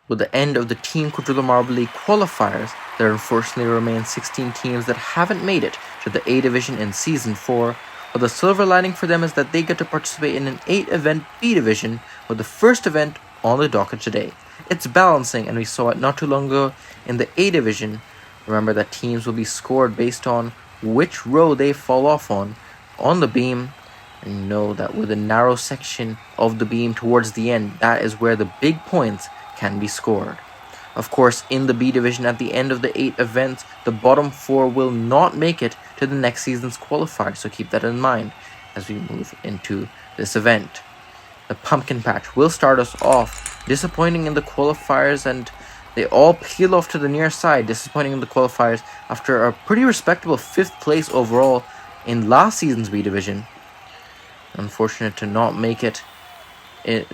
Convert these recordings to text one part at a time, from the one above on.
With the end of the Team Quadrilla Marble League qualifiers, there unfortunately remain 16 teams that haven't made it to the A-Division in Season 4, but the silver lining for them is that they get to participate in an 8-event B-Division, with the first event on the docket today. It's balancing, and we saw it not too long ago in the A-Division. Remember that teams will be scored based on which row they fall off on the beam, and you know that with a narrow section of the beam towards the end, that is where the big points can be scored. Of course, in the B Division at the end of the 8 events, the bottom 4 will not make it to the next season's qualifier, so keep that in mind as we move into this event. The pumpkin patch will start us off, disappointing in the qualifiers, and they all peel off to the near side, disappointing in the qualifiers after a pretty respectable 5th place overall in last season's B Division. Unfortunate to not make it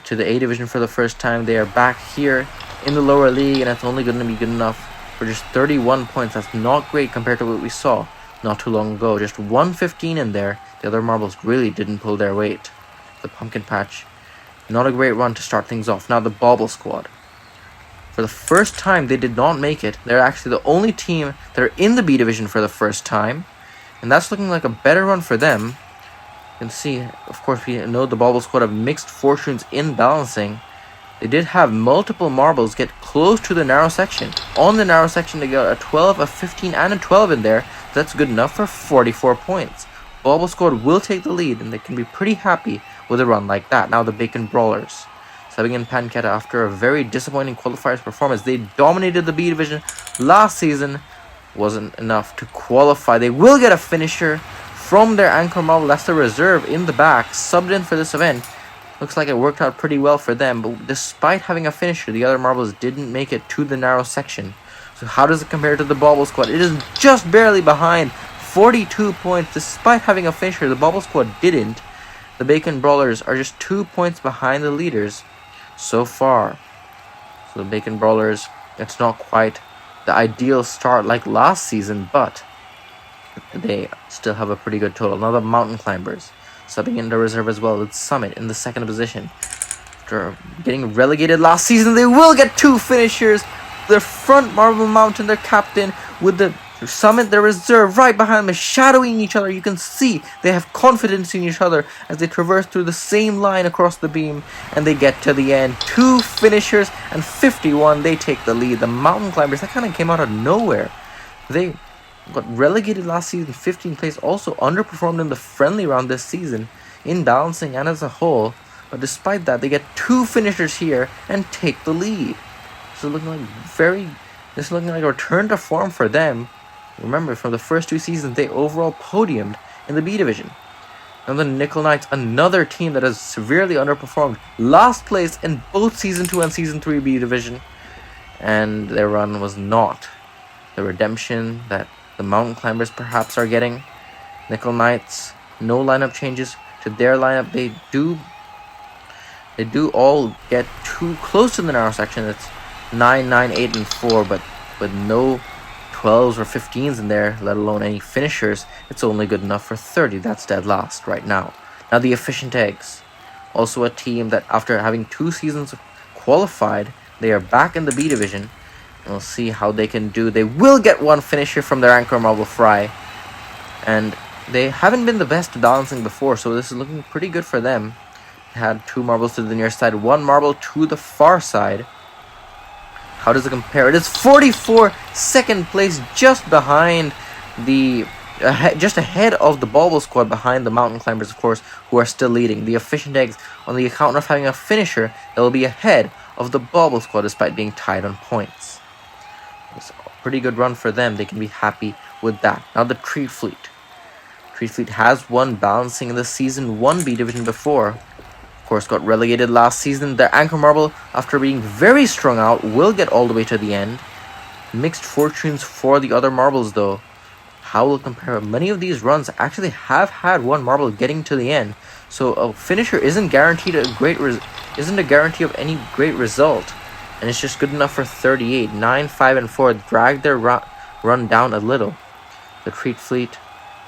to the A Division for the first time. They are back here in the lower league, and it's only going to be good enough for just 31 points. That's not great compared to what we saw not too long ago. Just 115 in there. The other marbles really didn't pull their weight. The pumpkin patch, not a great run to start things off. Now the bauble squad. For the first time, they did not make it. They're actually the only team that are in the B Division for the first time, and that's looking like a better run for them. You can see, of course, we know the bauble squad have mixed fortunes in balancing. They did have multiple marbles get close to the narrow section. On the narrow section, they got a 12, a 15, and a 12 in there. That's good enough for 44 points. Bauble squad will take the lead, and they can be pretty happy with a run like that. Now the Bacon Brawlers. Subbing in Panketta after a very disappointing qualifiers performance. They dominated the B Division last season. Wasn't enough to qualify. They will get a finisher from their anchor marble. That's the reserve in the back, subbed in for this event. Looks like it worked out pretty well for them, but despite having a finisher, the other marbles didn't make it to the narrow section. So how does it compare to the bauble squad? It is just barely behind, 42 points. Despite having a finisher, the bauble squad didn't. The Bacon Brawlers are just 2 points behind the leaders so far. So the Bacon Brawlers, it's not quite the ideal start like last season, but they still have a pretty good total. Now the Mountain Climbers, subbing in the reserve as well with Summit in the 2nd position. After getting relegated last season, they will get 2 finishers. Their front Marble Mountain, their captain, with the Summit, their reserve, right behind them, shadowing each other. You can see they have confidence in each other as they traverse through the same line across the beam, and they get to the end. 2 finishers and 51. They take the lead. The Mountain Climbers, that kind of came out of nowhere. They got relegated last season, 15th place, also underperformed in the friendly round this season in balancing and as a whole, but despite that, they get 2 finishers here and take the lead. So this is looking like a return to form for them. Remember, from the first 2 seasons, they overall podiumed in the B Division. Now the Nickel Knights, another team that has severely underperformed, last place in both Season 2 and Season 3 B Division, and their run was not the redemption that the Mountain Climbers perhaps are getting. Nickel Knights, no lineup changes to their lineup. They do all get too close to the narrow section. It's 9, 9, 8, and 4, but with no 12s or 15s in there, let alone any finishers, it's only good enough for 30. That's dead last right now. Now the Efficient Eggs, also a team that after having 2 seasons qualified, they are back in the B Division. We'll see how they can do. They will get 1 finisher from their anchor marble Fry, and they haven't been the best balancing before, so this is looking pretty good for them. They had 2 marbles to the near side, 1 marble to the far side. How does it compare? It is 44, 2nd place, just behind just ahead of the Bauble squad, behind the Mountain Climbers, of course, who are still leading. The Efficient Eggs, on the account of having a finisher, they will be ahead of the Bauble squad despite being tied on points. It's a pretty good run for them. They can be happy with that. Now the Tree Fleet. Tree Fleet has won balancing in the Season 1 B Division before. Of course, got relegated last season. Their anchor marble, after being very strung out, will get all the way to the end. Mixed fortunes for the other marbles, though. How will it compare? Many of these runs actually have had 1 marble getting to the end, so a finisher isn't guaranteed isn't a guarantee of any great result, and it's just good enough for 38. 9, 5, and 4 drag their run down a little. The Tree Fleet,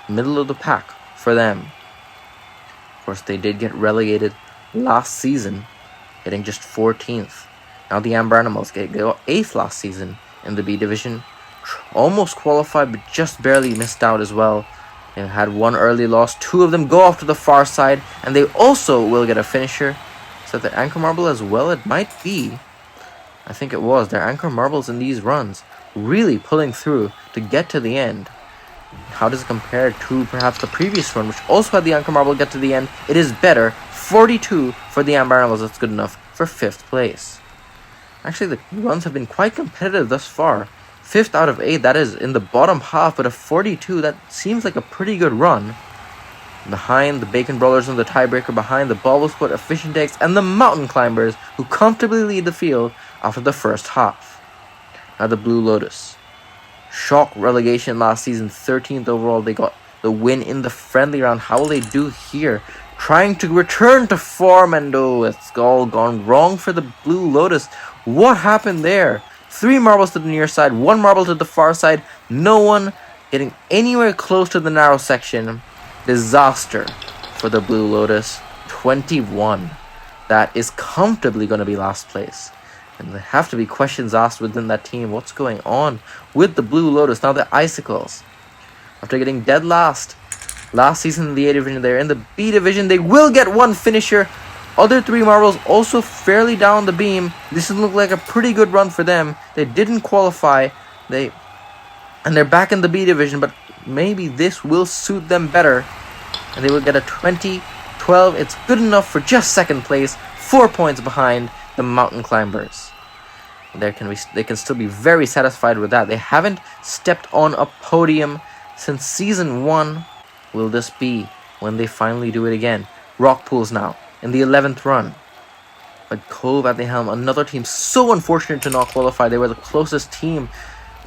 middle of the pack for them. Of course, they did get relegated last season, getting just 14th. Now the Amber Animals go 8th last season in the B Division. Almost qualified, but just barely missed out as well. They had one early loss. 2 of them go off to the far side, and they also will get a finisher. So the Anchor Marble as well, it might be. I think it was. Their Anchor Marbles in these runs really pulling through to get to the end. How does it compare to perhaps the previous run, which also had the Anchor Marble get to the end? It is better. 42 for the Amber Animals. That's good enough for 5th place. Actually, the runs have been quite competitive thus far. 5th out of 8, that is in the bottom half, but a 42, that seems like a pretty good run. Behind the Bacon Brawlers and the tiebreaker, behind the Bobble Squad, Efficient Eggs, and the Mountain Climbers, who comfortably lead the field after the first half. Now the Blue Lotus. Shock relegation last season, 13th overall. They got the win in the friendly round. How will they do here? Trying to return to form, and oh, it's all gone wrong for the Blue Lotus. What happened there? 3 marbles to the near side, 1 marble to the far side. No one getting anywhere close to the narrow section. Disaster for the Blue Lotus. 21. That is comfortably going to be last place. And there have to be questions asked within that team. What's going on with the Blue Lotus? Now the Icicles. After getting dead last season in the A-Division, they're in the B-Division. They will get 1 finisher. Other 3 marbles also fairly down the beam. This look like a pretty good run for them. They didn't qualify. And they're back in the B-Division, but maybe this will suit them better. And they will get a 20-12. It's good enough for just 2nd place. 4 points behind the Mountain Climbers. They can still be very satisfied with that. They haven't stepped on a podium since season 1. Will this be when they finally do it again? Rock Pools now in the 11th run. But Cove at the helm, another team so unfortunate to not qualify. They were the closest team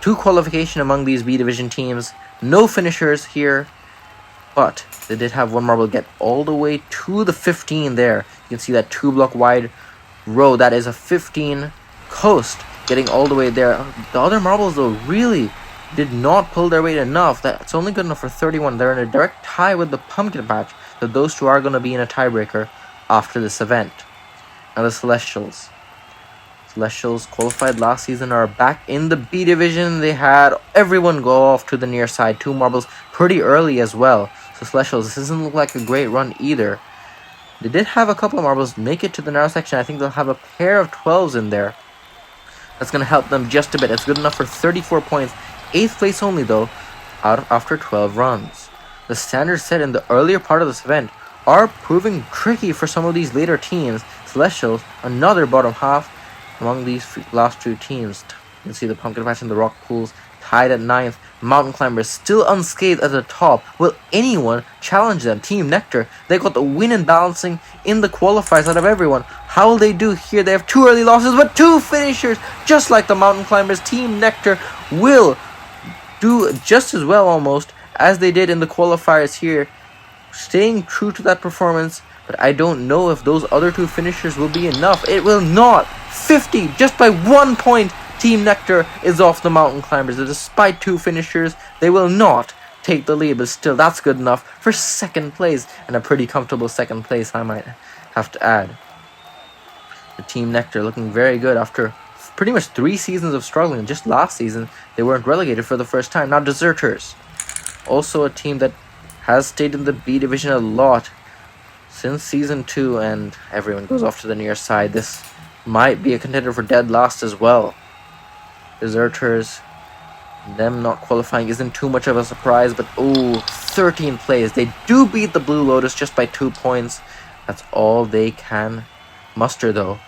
to qualification among these B-Division teams. No finishers here, but they did have 1 marble get all the way to the 15 there. You can see that 2-block wide row. That is a 15 coast getting all the way there. The other marbles, though, really did not pull their weight enough. That's only good enough for 31. They're in a direct tie with the Pumpkin Patch. So those 2 are going to be in a tiebreaker after this event. Now the Celestials. Celestials qualified last season, are back in the B Division. They had everyone go off to the near side. 2 marbles pretty early as well. So Celestials, this doesn't look like a great run either. They did have a couple of marbles make it to the narrow section. I think they'll have a pair of 12s in there. That's going to help them just a bit. It's good enough for 34 points. 8th place only, though, after 12 runs. The standards set in the earlier part of this event are proving tricky for some of these later teams. Celestials, another bottom half among these last 2 teams. You can see the Pumpkin Patch and the Rock Pools tied at 9th. Mountain Climbers still unscathed at the top. Will anyone challenge them? Team Nectar, they got the win in balancing in the qualifiers out of everyone. How will they do here? They have 2 early losses, but 2 finishers. Just like the Mountain Climbers, Team Nectar will do just as well almost as they did in the qualifiers here, staying true to that performance. But I don't know if those other 2 finishers will be enough. It will not. 50, just by 1 point, Team Nectar is off the Mountain Climbers. Despite 2 finishers, they will not take the lead, but still, that's good enough for 2nd place, and a pretty comfortable 2nd place, I might have to add. The Team Nectar looking very good after pretty much 3 seasons of struggling. Just last season, they weren't relegated for the first time. Now Deserters, also a team that has stayed in the B Division a lot since season 2, and everyone goes off to the near side. This might be a contender for dead last as well. Deserters, them not qualifying isn't too much of a surprise, but 13th place. They do beat the Blue Lotus just by 2 points. That's all they can muster, though.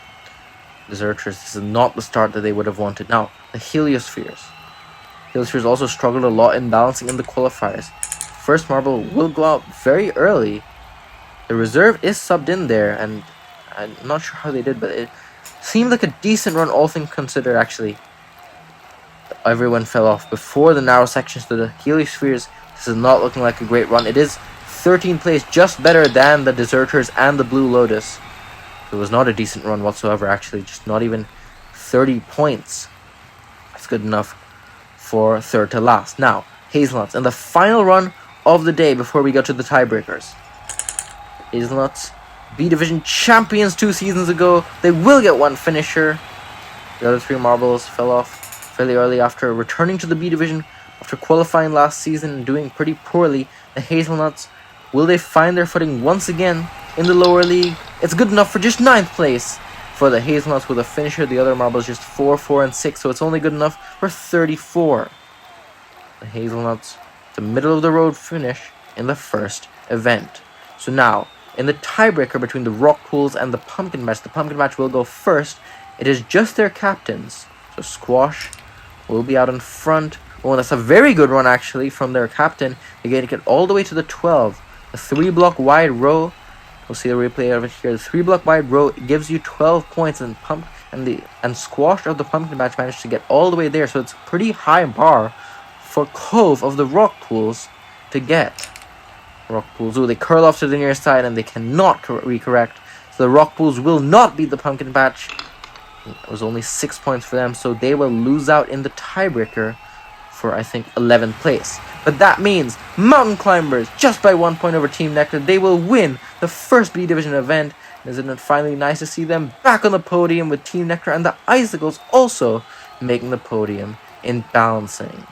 Deserters, this is not the start that they would have wanted. Now, the Heliospheres. Heliospheres also struggled a lot in balancing in the qualifiers. First marble will go out very early. The reserve is subbed in there, and I'm not sure how they did, but it seemed like a decent run, all things considered, actually. Everyone fell off before the narrow sections to the Heliospheres. This is not looking like a great run. It is 13th place, just better than the Deserters and the Blue Lotus. It was not a decent run whatsoever, actually. Just not even 30 points. That's good enough for 3rd to last. Now, Hazelnuts, and the final run of the day before we go to the tiebreakers. Hazelnuts, B Division champions 2 seasons ago. They will get 1 finisher. The other three marbles fell off fairly early after returning to the B division after qualifying last season and doing pretty poorly. The Hazelnuts, will they find their footing once again in the lower league? It's good enough for just 9th place for the Hazelnuts with a finisher. The other marbles just 4, 4, and 6, so it's only good enough for 34. The Hazelnuts, the middle of the road finish in the first event. So now, in the tiebreaker between the rock pools and the pumpkin match will go first. It is just their captains. So Squash will be out in front. Oh, that's a very good run actually from their captain. They get all the way to the 12. The 3-block wide row. We'll see the replay of it here. The 3-block wide row gives you 12 points, and Squash of the pumpkin match managed to get all the way there. So it's a pretty high bar for Cove of the rock pools to get. Rock pools, they curl off to the near side and they cannot recorrect. So the rock pools will not beat the pumpkin patch. It was only 6 points for them, so they will lose out in the tiebreaker for, I think, 11th place. But that means Mountain Climbers, just by 1 point over Team Nectar, they will win the first B-Division event. Isn't it finally nice to see them back on the podium with Team Nectar and the Icicles also making the podium in balancing?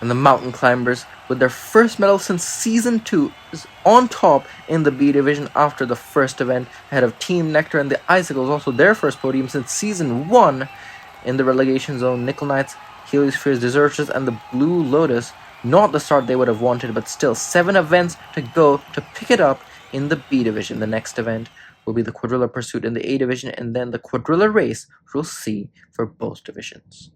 And the Mountain Climbers, with their first medal since Season 2, is on top in the B Division after the first event, ahead of Team Nectar and the Icicles, also their first podium since Season 1 in the relegation zone. Nickel Knights, Heliospheres, Deserters, and the Blue Lotus, not the start they would have wanted, but still 7 events to go to pick it up in the B Division. The next event will be the Quadrilla Pursuit in the A Division, and then the Quadrilla Race, which we'll see for both divisions.